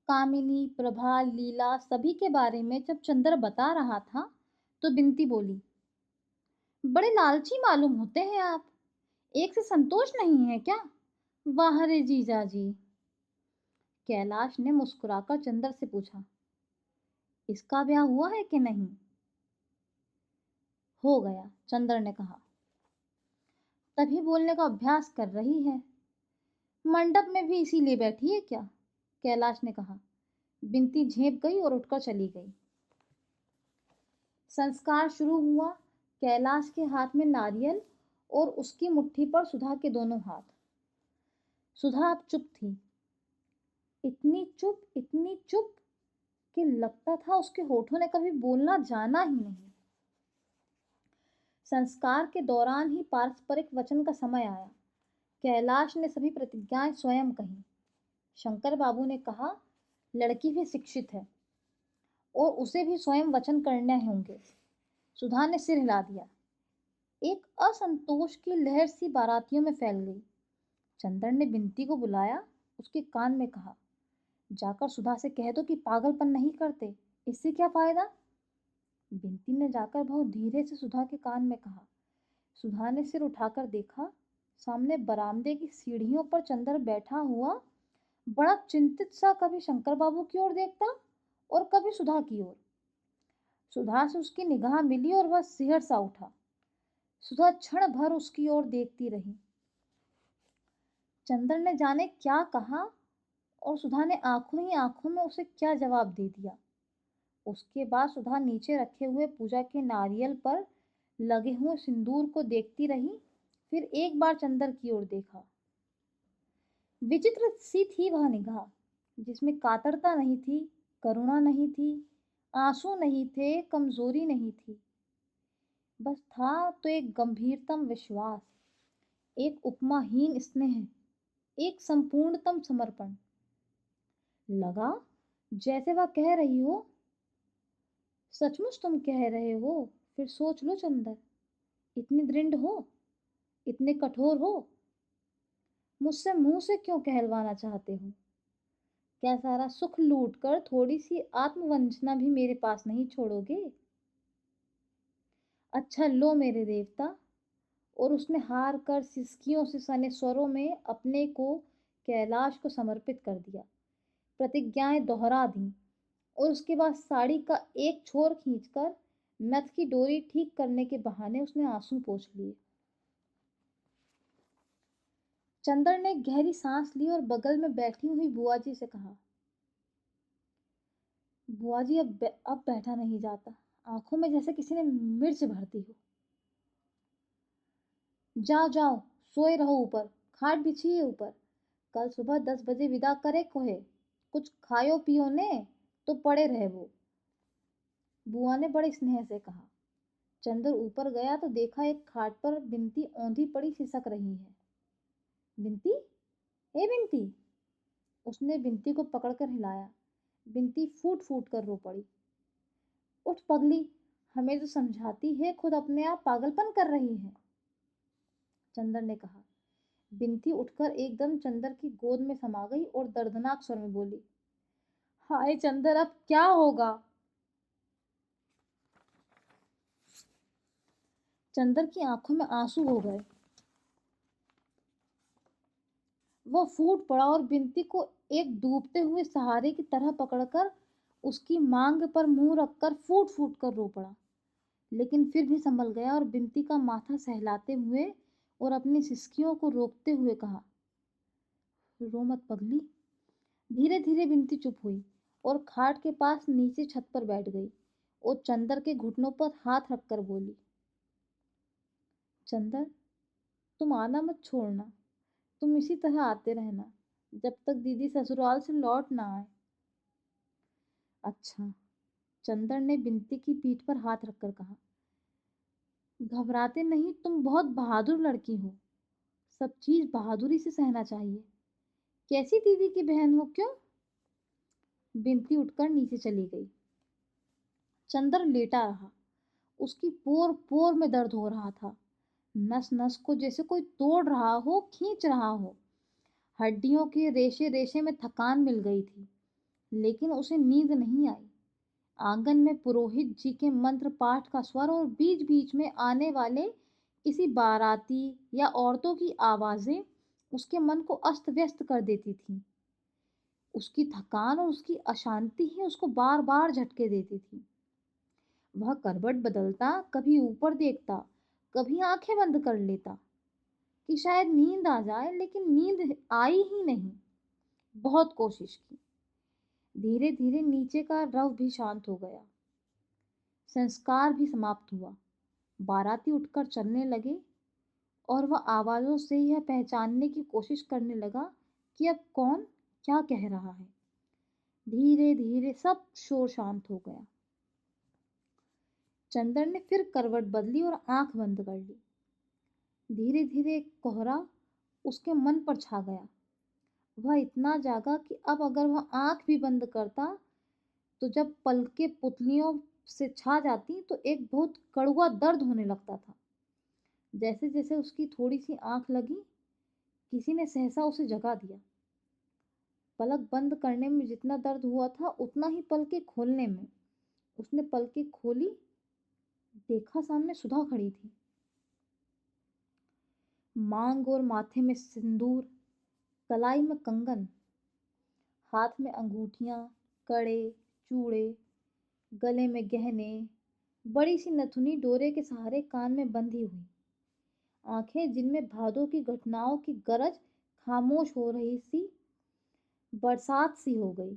कामिनी, प्रभा, लीला सभी के बारे में जब चंद्र बता रहा था, तो बिनती बोली, बड़े लालची मालूम होते हैं आप। एक से संतोष नहीं है क्या? वाह रे जीजा जी। कैलाश ने मुस्कुराकर चंद्र से पूछा, इसका ब्याह हुआ है कि नहीं? हो गया, चंद्र ने कहा। तभी बोलने का अभ्यास कर रही है। मंडप में भी इसीलिए बैठी है क्या? कैलाश ने कहा। बिनती झेप गई और उठकर चली गई। संस्कार शुरू हुआ। कैलाश के हाथ में नारियल और उसकी मुट्ठी पर सुधा के दोनों हाथ। सुधा अब चुप थी, इतनी चुप कि लगता था उसके होठों ने कभी बोलना जाना ही नहीं। संस्कार के दौरान ही पारस्परिक वचन का समय आया। कैलाश ने सभी प्रतिज्ञाएं स्वयं कही। शंकर बाबू ने कहा, लड़की भी शिक्षित है और उसे भी स्वयं वचन करने होंगे। सुधा ने सिर हिला दिया। एक असंतोष की लहर सी बारातियों में फैल गई। चंद्र ने बिनती को बुलाया, उसके कान में कहा, जाकर सुधा से कह दो कि पागलपन नहीं करते, इससे क्या फायदा? बिनती ने जाकर बहुत धीरे से सुधा के कान में कहा। सुधा ने सिर उठाकर देखा, सामने बरामदे की सीढ़ियों पर चंद्र बैठा हुआ, बड़ा चिंतित सा कभी शंकर बाबू की ओर देखता और कभी सुधा की ओर। सुधा से उसकी निगाह मिली और वह सिहर सा उठा। सुधा क्षण भर उसकी ओर देखती रही। चंद्र ने जाने क्या कहा और सुधा ने आंखों ही आंखों में उसे क्या जवाब दे दिया। उसके बाद सुधा नीचे रखे हुए पूजा के नारियल पर लगे हुए सिंदूर को देखती रही, फिर एक बार चंद्र की ओर देखा। विचित्र सी थी वह निगाह, जिसमें कातरता नहीं थी, करुणा नहीं थी, आंसू नहीं थे, कमजोरी नहीं थी। बस था तो एक गंभीरतम विश्वास, एक उपमाहीन स्नेह, एक संपूर्णतम समर्पण। लगा जैसे वह कह रही हो, सचमुच तुम कह रहे हो? फिर सोच लो चंद्र, इतने दृढ़ हो, इतने कठोर हो, मुझसे मुंह से क्यों कहलवाना चाहते हो? क्या सारा सुख लूट कर थोड़ी सी आत्मवंचना भी मेरे पास नहीं छोड़ोगे? अच्छा लो मेरे देवता। और उसने हार कर सिसकियों से सने स्वरों में अपने को कैलाश को समर्पित कर दिया, प्रतिज्ञाएं दोहरा दी और उसके बाद साड़ी का एक छोर खींचकर नथ की डोरी ठीक करने के बहाने उसने आंसू पोंछ लिए। चंद्र ने गहरी सांस ली और बगल में बैठी हुई बुआ जी से कहा, बुआ जी अब बैठा नहीं जाता, आंखों में जैसे किसी ने मिर्च भर दी हो। जाओ जाओ, सोए रहो ऊपर, खाट बिछी है ऊपर, कल सुबह 10 बजे विदा करे कोहे, कुछ खायो पियो ने तो पड़े रहे वो। बुआ ने बड़े स्नेह से कहा। चंद्र ऊपर गया तो देखा एक खाट पर बिनती औंधी पड़ी सिसक रही है। बिनती, हे बिनती। उसने बिनती को पकड़कर हिलाया। बिनती फूट फूट कर रो पड़ी। उठ पगली, हमें तो समझाती है, खुद अपने आप पागलपन कर रही है। चंद्र ने कहा। बिनती उठकर एकदम चंद्र की गोद में समा गई और दर्दनाक स्वर में बोली, हाय चंद्र, अब क्या होगा? चंद्र की आंखों में आंसू हो गए। वह फूट पड़ा और बिनती को एक डूबते हुए सहारे की तरह पकड़कर उसकी मांग पर मुंह रखकर फूट फूट कर रो पड़ा। लेकिन फिर भी संभल गया और बिनती का माथा सहलाते हुए और अपनी सिसकियों को रोकते हुए कहा, रो मत पगली। धीरे धीरे बिनती चुप हुई और खाट के पास नीचे छत पर बैठ गई और चंद्र के घुटनों पर हाथ रखकर बोली, चंद्र, तुम आना मत छोड़ना, तुम इसी तरह आते रहना जब तक दीदी ससुराल से लौट ना आए। अच्छा। चंद्र ने बिनती की पीठ पर हाथ रखकर कहा, घबराते नहीं, तुम बहुत बहादुर लड़की हो, सब चीज बहादुरी से सहना चाहिए। कैसी दीदी की बहन हो? क्यों? बिनती उठकर नीचे चली गई। चंद्र लेटा रहा। उसकी पोर पोर में दर्द हो रहा था, नस नस को जैसे कोई तोड़ रहा हो, खींच रहा हो। हड्डियों के रेशे रेशे में थकान मिल गई थी, लेकिन उसे नींद नहीं आई। आंगन में पुरोहित जी के मंत्र पाठ का स्वर और बीच बीच में आने वाले किसी बाराती या औरतों की आवाजें उसके मन को अस्त व्यस्त कर देती थीं। उसकी थकान और उसकी अशांति ही उसको बार बार झटके देती थी। वह करवट बदलता, कभी ऊपर देखता, कभी आंखें बंद कर लेता कि शायद नींद आ जाए, लेकिन नींद आई ही नहीं। बहुत कोशिश की। धीरे धीरे नीचे का रव भी शांत हो गया। संस्कार भी समाप्त हुआ। बाराती उठकर चलने लगे और वह आवाज़ों से यह पहचानने की कोशिश करने लगा कि अब कौन क्या कह रहा है। धीरे धीरे सब शोर शांत हो गया। चंदर ने फिर करवट बदली और आंख बंद कर ली। धीरे धीरे कोहरा उसके मन पर छा गया। वह इतना जागा कि अब अगर वह आंख भी बंद करता तो जब पलकें पुतलियों से छा जाती तो एक बहुत कड़वा दर्द होने लगता था। जैसे जैसे उसकी थोड़ी सी आंख लगी, किसी ने सहसा उसे जगा दिया। पलक बंद करने में जितना दर्द हुआ था उतना ही पलकें खोलने में। उसने पलकें खोली, देखा सामने सुधा खड़ी थी। मांग और माथे में सिंदूर, कलाई में कंगन, हाथ में अंगूठियां, कड़े, चूड़े, गले में गहने, बड़ी सी नथुनी डोरे के सहारे कान में बंधी हुई। आंखें जिनमें भादों की घटनाओं की गरज खामोश हो रही सी, बरसात सी हो गई।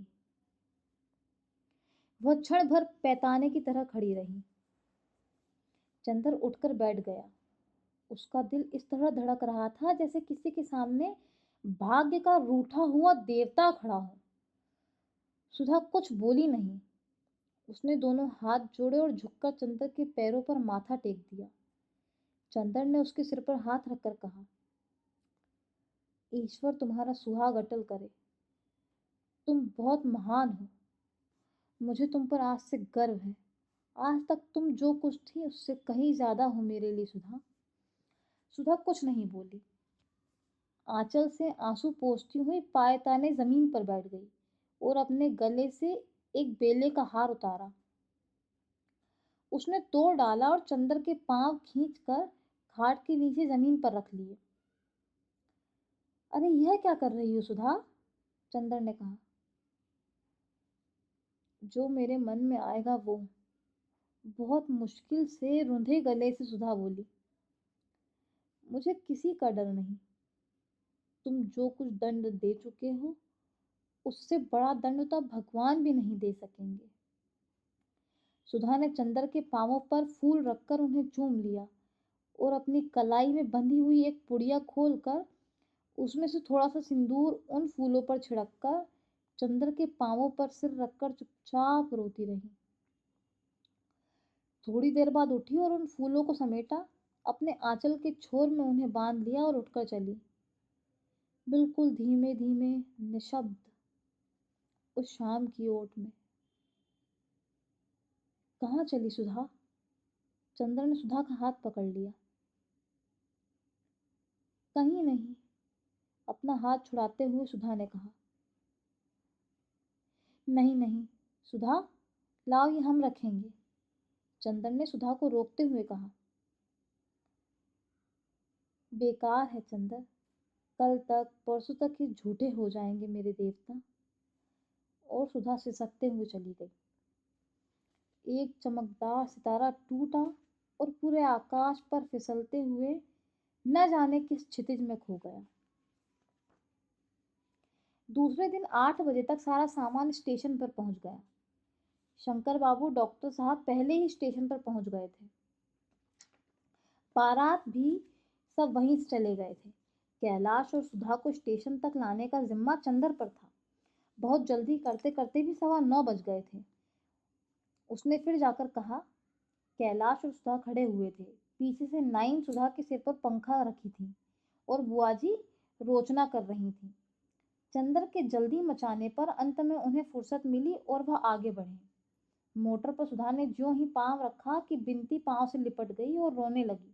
वह क्षण भर पैताने की तरह खड़ी रही। चंदर उठकर बैठ गया। उसका दिल इस तरह धड़क रहा था जैसे किसी के सामने भाग्य का रूठा हुआ देवता खड़ा हो। सुधा कुछ बोली नहीं। उसने दोनों हाथ जोड़े और झुककर चंदर के पैरों पर माथा टेक दिया। चंदर ने उसके सिर पर हाथ रखकर कहा, ईश्वर तुम्हारा सुहाग अटल करे। तुम बहुत महान हो। मुझे तुम पर आज से गर्व है। आज तक तुम जो कुछ थी उससे कहीं ज्यादा हो मेरे लिए सुधा। सुधा कुछ नहीं बोली। आंचल से आंसू पोंछती हुई पायताने जमीन पर बैठ गई और अपने गले से एक बेले का हार उतारा। उसने तोड़ डाला और चंदर के पांव खींचकर खाट के नीचे जमीन पर रख लिए। अरे यह क्या कर रही हो सुधा? चंदर ने कहा। जो मेरे मन में आएगा वो। बहुत मुश्किल से रुंधे गले से सुधा बोली। मुझे किसी का डर नहीं। तुम जो कुछ दंड दे चुके हो उससे बड़ा दंड तो अब भगवान भी नहीं दे सकेंगे। सुधा ने चंदर के पांवों पर फूल रखकर उन्हें चूम लिया और अपनी कलाई में बंधी हुई एक पुड़िया खोलकर उसमें से थोड़ा सा सिंदूर उन फूलों पर छिड़ककर चंदर के पांवों पर सिर रखकर चुपचाप रोती रही। थोड़ी देर बाद उठी और उन फूलों को समेटा, अपने आंचल के छोर में उन्हें बांध लिया और उठकर चली। बिल्कुल धीमे धीमे, निशब्द, उस शाम की ओट में। कहाँ चली सुधा? चंद्र ने सुधा का हाथ पकड़ लिया। कहीं नहीं, अपना हाथ छुड़ाते हुए सुधा ने कहा। नहीं नहीं सुधा, लाओ ये हम रखेंगे। चंदन ने सुधा को रोकते हुए कहा। बेकार है चंदर, कल तक परसों तक ये झूठे हो जाएंगे मेरे देवता। और सुधा सिसकते हुए चली गई। एक चमकदार सितारा टूटा और पूरे आकाश पर फिसलते हुए न जाने किस क्षितिज में खो गया। दूसरे दिन 8 बजे तक सारा सामान स्टेशन पर पहुंच गया। शंकर बाबू डॉक्टर साहब पहले ही स्टेशन पर पहुंच गए थे। बारात भी सब वहीं से चले गए थे। कैलाश और सुधा को स्टेशन तक लाने का जिम्मा चंदर पर था। बहुत जल्दी करते करते भी 9:15 बज गए थे। उसने फिर जाकर कहा। कैलाश और सुधा खड़े हुए थे। पीछे से नाइन सुधा के सिर पर पंखा रखी थी और बुआजी रोचना कर रही थी। चंदर के जल्दी मचाने पर अंत में उन्हें फुर्सत मिली और वह आगे बढ़े। मोटर पर सुधा ने ज्यों ही पांव रखा कि बिनती पांव से लिपट गई और रोने लगी।